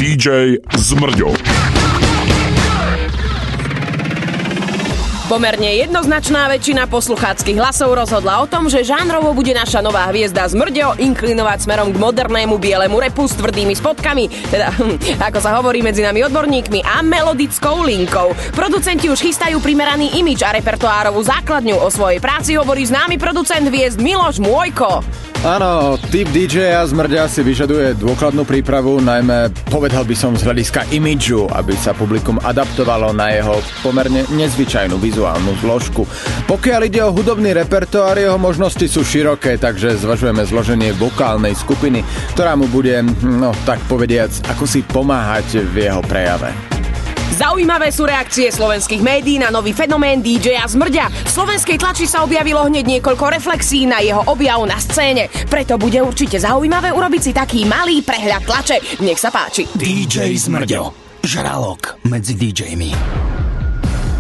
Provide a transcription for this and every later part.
DJ Zmrďo. Pomerne jednoznačná väčšina poslucháckych hlasov rozhodla o tom, že žánrovo bude naša nová hviezda Zmrďo inklinovať smerom k modernému bielemu repu s tvrdými spotkami, teda ako sa hovorí medzi nami odborníkmi, a melodickou linkou. Producenti už chystajú primeraný imidž a repertoárovú základňu. O svojej práci hovorí známy producent hviezd Miloš Môjko. Áno, typ DJ-a Zmrďa si vyžaduje dôkladnú prípravu, najmä povedal by som z hľadiska imidžu, aby sa publikum adaptovalo na jeho pomerne nezvyčajnú vizuálnu zložku. Pokiaľ ide o hudobný repertoár, jeho možnosti sú široké, takže zvažujeme zloženie vokálnej skupiny, ktorá mu bude, tak povediac, ako si pomáhať v jeho prejave. Zaujímavé sú reakcie slovenských médií na nový fenomén DJ-a Zmrďa. V slovenskej tlači sa objavilo hneď niekoľko reflexí na jeho objav na scéne. Preto bude určite zaujímavé urobiť si taký malý prehľad tlače. Nech sa páči. DJ Zmrďo. Žralok medzi DJmi.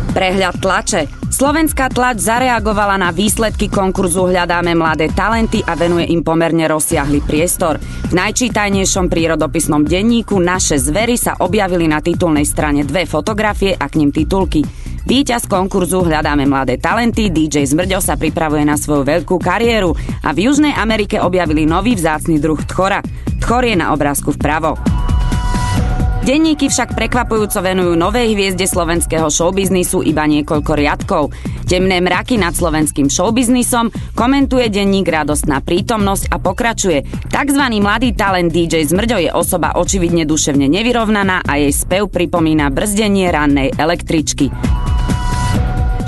Prehľad tlače. Slovenská tlač zareagovala na výsledky konkurzu Hľadáme mladé talenty a venuje im pomerne rozsiahly priestor. V najčítajnejšom prírodopisnom denníku Naše zvery sa objavili na titulnej strane 2 fotografie a k nim titulky. Víťaz konkurzu Hľadáme mladé talenty DJ Zmrďo sa pripravuje na svoju veľkú kariéru a v Južnej Amerike objavili nový vzácny druh tchora. Tchor je na obrázku vpravo. Denníky však prekvapujúco venujú novej hviezde slovenského showbiznisu iba niekoľko riadkov. Temné mraky nad slovenským showbiznisom komentuje denník Radostná prítomnosť a pokračuje. Takzvaný mladý talent DJ Zmrďo je osoba očividne duševne nevyrovnaná a jej spev pripomína brzdenie rannej električky.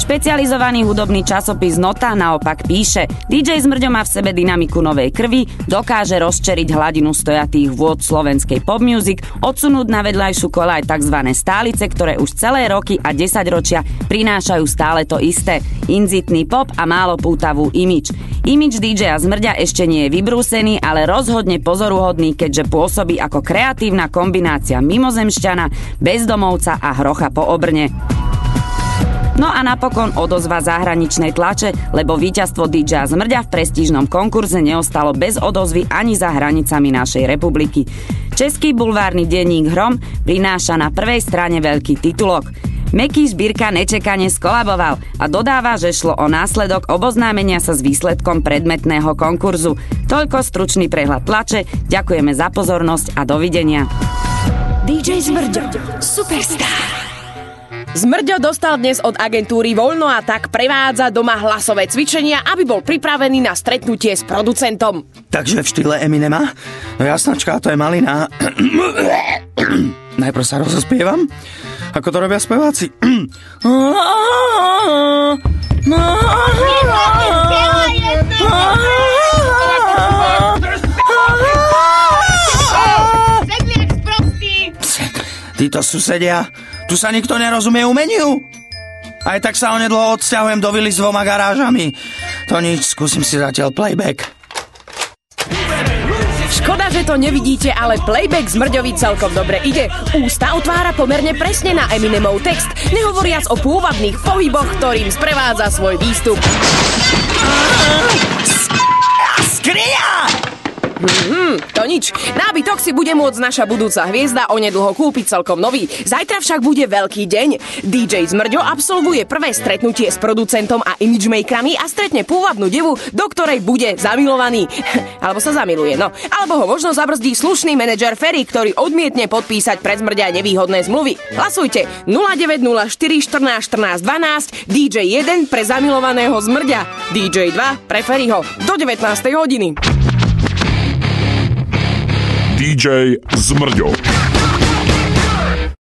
Špecializovaný hudobný časopis Nota naopak píše: DJ Zmrďo má v sebe dynamiku novej krvi, dokáže rozčeriť hladinu stojatých vôd slovenskej pop music, odsunúť na vedľajšiu koľaj tzv. Stálice, ktoré už celé roky a 10 ročia prinášajú stále to isté, inzitný pop a málo pútavú imidž. Imidž DJ-a Zmrďa ešte nie je vybrúsený, ale rozhodne pozoruhodný, keďže pôsobí ako kreatívna kombinácia mimozemšťana, bezdomovca a hrocha po obrne. No a napokon odozva zahraničnej tlače, lebo víťazstvo DJ-a Zmrďa v prestížnom konkurze neostalo bez odozvy ani za hranicami našej republiky. Český bulvárny denník Hrom prináša na prvej strane veľký titulok. Meký Žbírka nečakane skolaboval a dodáva, že šlo o následok oboznámenia sa s výsledkom predmetného konkurzu. Toľko stručný prehľad tlače, ďakujeme za pozornosť a dovidenia. DJ Zmrďo, superstar. Zmrďo dostal dnes od agentúry voľno a tak prevádza doma hlasové cvičenia, aby bol pripravený na stretnutie s producentom. Takže v štýle Eminema? No jasnačka, to je malina. Najprv sa rozospievam, ako to robia speváci. Títo susedia, tu sa nikto nerozumie umeniu. Aj tak sa onedlho odsťahujem do vily s 2 garážami. To nič, skúsim si zatiaľ playback. Škoda, že to nevidíte, ale playback Zmrďovi celkom dobre ide. Ústa otvára pomerne presne na Eminemov text, nehovoriac o pôvabných pohyboch, ktorým sprevádza svoj výstup. Skria! To nič. Nábytok si bude môcť naša budúca hviezda onedlho kúpiť celkom nový. Zajtra však bude veľký deň. DJ Zmrďo absolvuje prvé stretnutie s producentom a imagemakerami a stretne pôvabnú devu, do ktorej bude zamilovaný. Alebo sa zamiluje, no. Alebo ho možno zabrzdí slušný manažer Ferry, ktorý odmietne podpísať pre Zmrďa nevýhodné zmluvy. Hlasujte 0904 14 14 12, DJ 1 pre zamilovaného Zmrďa, DJ 2 pre Ferryho do 19. hodiny. DJ Zmrďo.